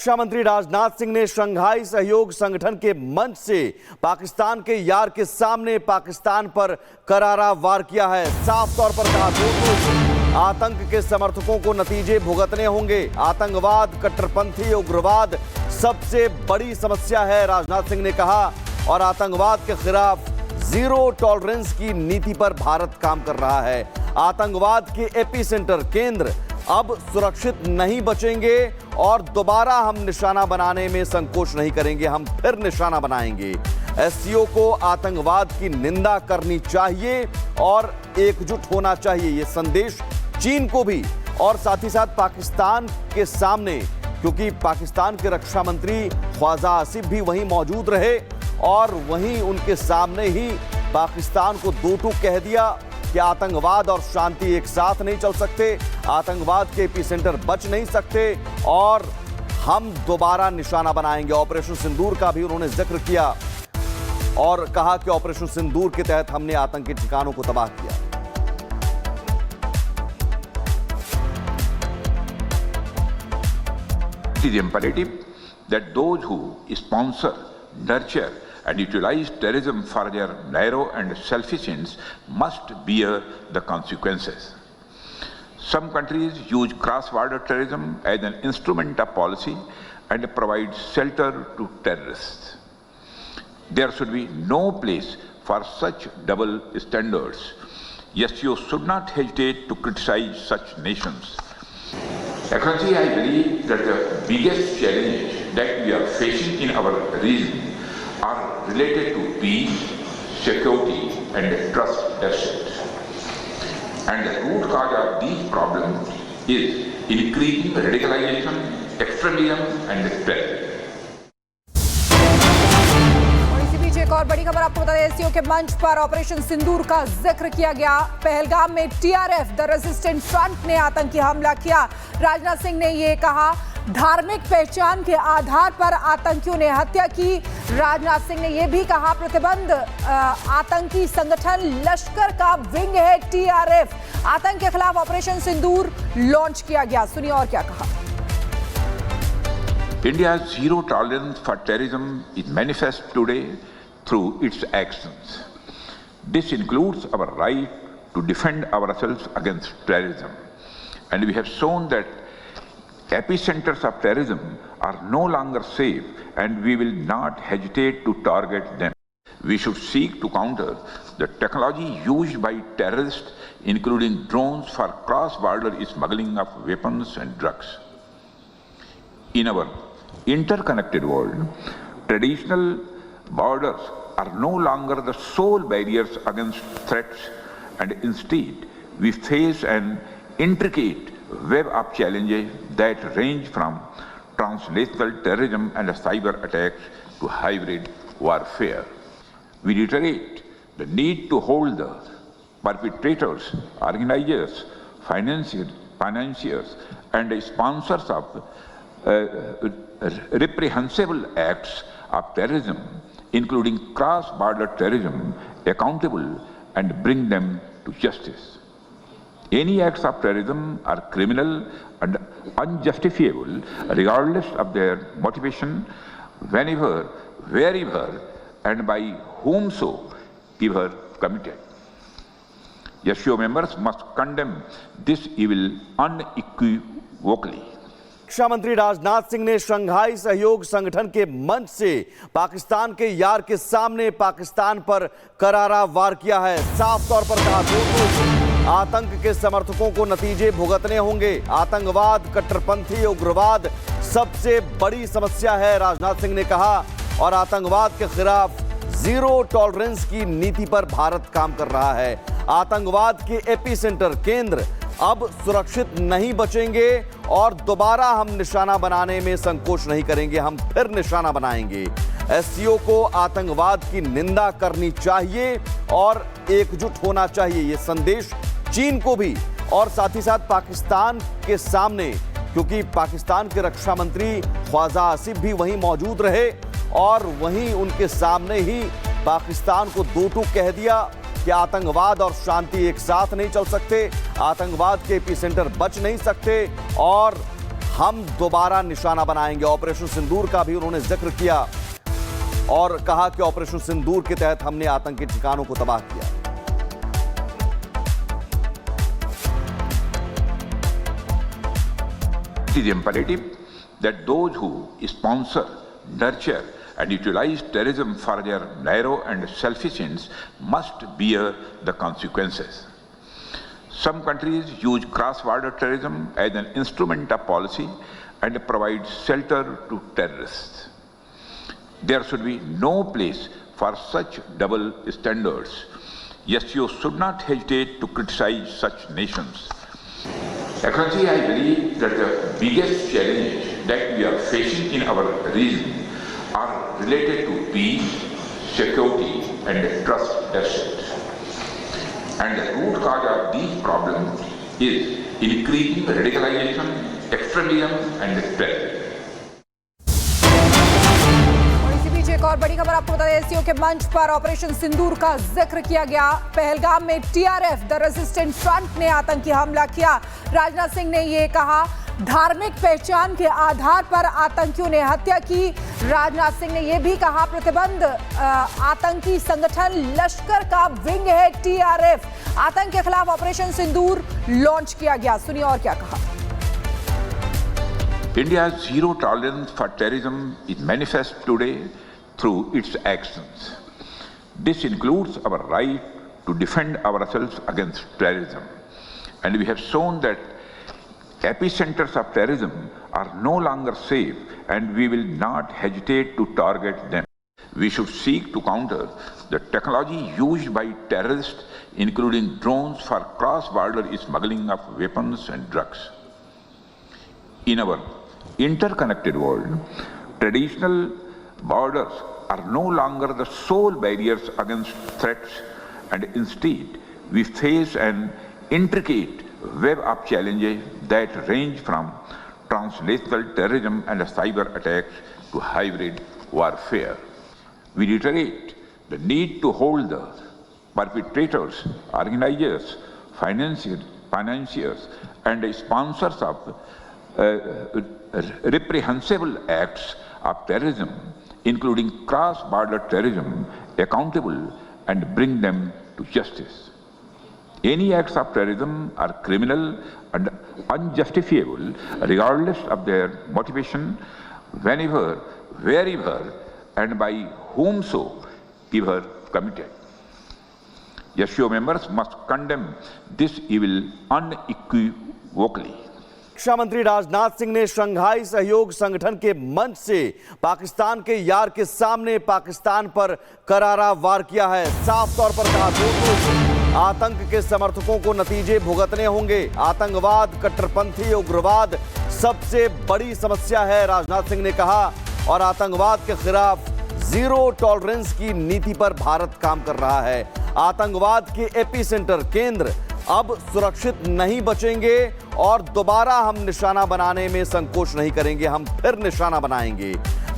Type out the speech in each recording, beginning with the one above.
रक्षा मंत्री राजनाथ सिंह ने शंघाई सहयोग संगठन के मंच से पाकिस्तान के यार के सामने पाकिस्तान पर करारा वार किया है। साफ तौर पर कहा, दोनों आतंक के समर्थकों को नतीजे भुगतने होंगे। आतंकवाद, कट्टरपंथी उग्रवाद सबसे बड़ी समस्या है, राजनाथ सिंह ने कहा। और आतंकवाद के खिलाफ जीरो टॉलरेंस की नीति पर भारत काम कर रहा है। आतंकवाद के एपीसेंटर केंद्र अब सुरक्षित नहीं बचेंगे और दोबारा हम निशाना बनाने में संकोच नहीं करेंगे, हम फिर निशाना बनाएंगे। एससीओ को आतंकवाद की निंदा करनी चाहिए और एकजुट होना चाहिए, ये संदेश चीन को भी और साथ ही साथ पाकिस्तान के सामने, क्योंकि पाकिस्तान के रक्षा मंत्री ख्वाजा आसिफ भी वहीं मौजूद रहे और वहीं उनके सामने ही पाकिस्तान को दो टूक कह दिया कि आतंकवाद और शांति एक साथ नहीं चल सकते, आतंकवाद के एपीसेंटर बच नहीं सकते और हम दोबारा निशाना बनाएंगे। ऑपरेशन सिंदूर का भी उन्होंने जिक्र किया और कहा कि ऑपरेशन सिंदूर के तहत हमने आतंकी ठिकानों को तबाह किया। It is imperative that those who sponsor, nurture and utilize terrorism for their narrow and selfish ends must bear the consequences. Some countries use cross-border terrorism as an instrument of policy and provide shelter to terrorists. There should be no place for such double standards. SCO should not hesitate to criticize such nations. Excellency, I believe that the biggest challenge that we are facing in our region are related to peace, security and trust deficit. And the root cause of these problems is increasing radicalization, extremism and terrorism. एक और बड़ी खबर आपको बता दें, SCO के मंच पर ऑपरेशन सिंदूर का जिक्र किया गया। पहलगाम में टीआरएफ द रेजिस्टेंट फ्रंट ने आतंकी हमला किया। राजनाथ सिंह ने यह कहा, धार्मिक पहचान के आधार पर आतंकियों ने हत्या की। राजनाथ सिंह ने यह भी कहा, प्रतिबंध आतंकी संगठन लश्कर का विंग है टीआरएफ। आतंक के खिलाफ ऑपरेशन सिंदूर लॉन्च किया गया। सुनिए और क्या कहा। India's zero tolerance for terrorism is manifest today through its actions. This includes our right to defend ourselves against terrorism. And we have shown that epicenters of terrorism are no longer safe and we will not hesitate to target them. We should seek to counter the technology used by terrorists, including drones for cross-border smuggling of weapons and drugs. In our interconnected world, traditional borders are no longer the sole barriers against threats, and instead we face an intricate web of challenges that range from transnational terrorism and cyber attacks to hybrid warfare. We reiterate the need to hold the perpetrators, organizers, financiers and sponsors of reprehensible acts of terrorism, including cross-border terrorism, accountable and bring them to justice. Any acts of terrorism are criminal and unjustifiable regardless of their motivation, whenever, wherever and by whomsoever committed. SCO members must condemn this evil unequivocally. रक्षा मंत्री राजनाथ सिंह ने Shanghai सहयोग संगठन के मंच से पाकिस्तान के यार के सामने पाकिस्तान पर करारा वार किया है। साफ तौर पर कहा, दोनों आतंक के समर्थकों को नतीजे भुगतने होंगे। आतंकवाद, कट्टरपंथी उग्रवाद सबसे बड़ी समस्या है, राजनाथ सिंह ने कहा। और आतंकवाद के खिलाफ जीरो टॉलरेंस की नीति पर भारत काम कर रहा है। आतंकवाद के एपीसेंटर केंद्र अब सुरक्षित नहीं बचेंगे और दोबारा हम निशाना बनाने में संकोच नहीं करेंगे, हम फिर निशाना बनाएंगे। एससीओ को आतंकवाद की निंदा करनी चाहिए और एकजुट होना चाहिए, ये संदेश चीन को भी और साथ ही साथ पाकिस्तान के सामने, क्योंकि पाकिस्तान के रक्षा मंत्री ख्वाजा आसिफ भी वहीं मौजूद रहे और वहीं उनके सामने ही पाकिस्तान को दो टूक कह दिया कि आतंकवाद और शांति एक साथ नहीं चल सकते, आतंकवाद के एपीसेंटर बच नहीं सकते और हम दोबारा निशाना बनाएंगे। ऑपरेशन सिंदूर का भी उन्होंने जिक्र किया और कहा कि ऑपरेशन सिंदूर के तहत हमने आतंकी ठिकानों को तबाह किया। It is imperative that those who sponsor, nurture and utilize terrorism for their narrow and selfish ends must bear the consequences. Some countries use cross-border terrorism as an instrument of policy and provide shelter to terrorists. There should be no place for such double standards. SCO should not hesitate to criticize such nations. Excellency, I believe that the biggest challenge that we are facing in our region are related to peace, security and trust deficit. And the root cause of these problems is increasing radicalization, extremism and terrorism. एक और बड़ी खबर आपको बता दें, SCO के मंच पर ऑपरेशन सिंदूर का जिक्र किया गया। पहलगाम में टीआरएफ द रेजिस्टेंट फ्रंट ने आतंकी हमला किया। राजनाथ सिंह ने यह कहा, धार्मिक पहचान के आधार पर आतंकियों ने हत्या की। राजनाथ सिंह ने यह भी कहा, प्रतिबंध आतंकी संगठन लश्कर का विंग है टीआरएफ। आतंक के खिलाफ ऑपरेशन सिंदूर लॉन्च किया गया। सुनिए और क्या कहा। India's zero tolerance for terrorism is manifest today through its actions. This includes our right to defend ourselves against terrorism. And we have shown that epicenters of terrorism are no longer safe and we will not hesitate to target them. We should seek to counter the technology used by terrorists, including drones for cross-border smuggling of weapons and drugs. In our interconnected world, traditional borders are no longer the sole barriers against threats, and instead we face an intricate web of challenges that range from transnational terrorism and cyber attacks to hybrid warfare. We reiterate the need to hold the perpetrators, organizers, financiers and sponsors of reprehensible acts of terrorism, including cross-border terrorism, accountable and bring them to justice. Any acts of terrorism are criminal and unjustifiable regardless of their motivation, whenever, wherever and by whomsoever committed. SCO members must condemn this evil unequivocally. रक्षा मंत्री राजनाथ सिंह ने Shanghai सहयोग संगठन के मंच से पाकिस्तान के यार के सामने पाकिस्तान पर करारा वार किया है। साफ तौर पर कहा, दोनों आतंक के समर्थकों को नतीजे भुगतने होंगे। आतंकवाद, कट्टरपंथी, उग्रवाद सबसे बड़ी समस्या है, राजनाथ सिंह ने कहा। और आतंकवाद के खिलाफ जीरो टॉलरेंस की नीति पर भारत काम कर रहा है। आतंकवाद के एपीसेंटर केंद्र अब सुरक्षित नहीं बचेंगे और दोबारा हम निशाना बनाने में संकोच नहीं करेंगे, हम फिर निशाना बनाएंगे।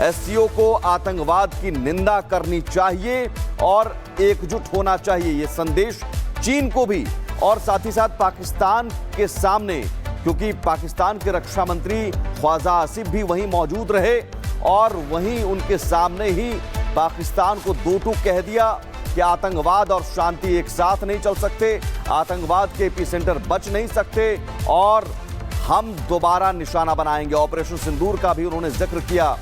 एससीओ को आतंकवाद की निंदा करनी चाहिए और एकजुट होना चाहिए, ये संदेश चीन को भी और साथ ही साथ पाकिस्तान के सामने, क्योंकि पाकिस्तान के रक्षा मंत्री ख्वाजा आसिफ भी वहीं मौजूद रहे और वहीं उनके सामने ही पाकिस्तान को दो टूक कह दिया कि आतंकवाद और शांति एक साथ नहीं चल सकते, आतंकवाद के एपीसेंटर बच नहीं सकते और हम दोबारा निशाना बनाएंगे। ऑपरेशन सिंदूर का भी उन्होंने जिक्र किया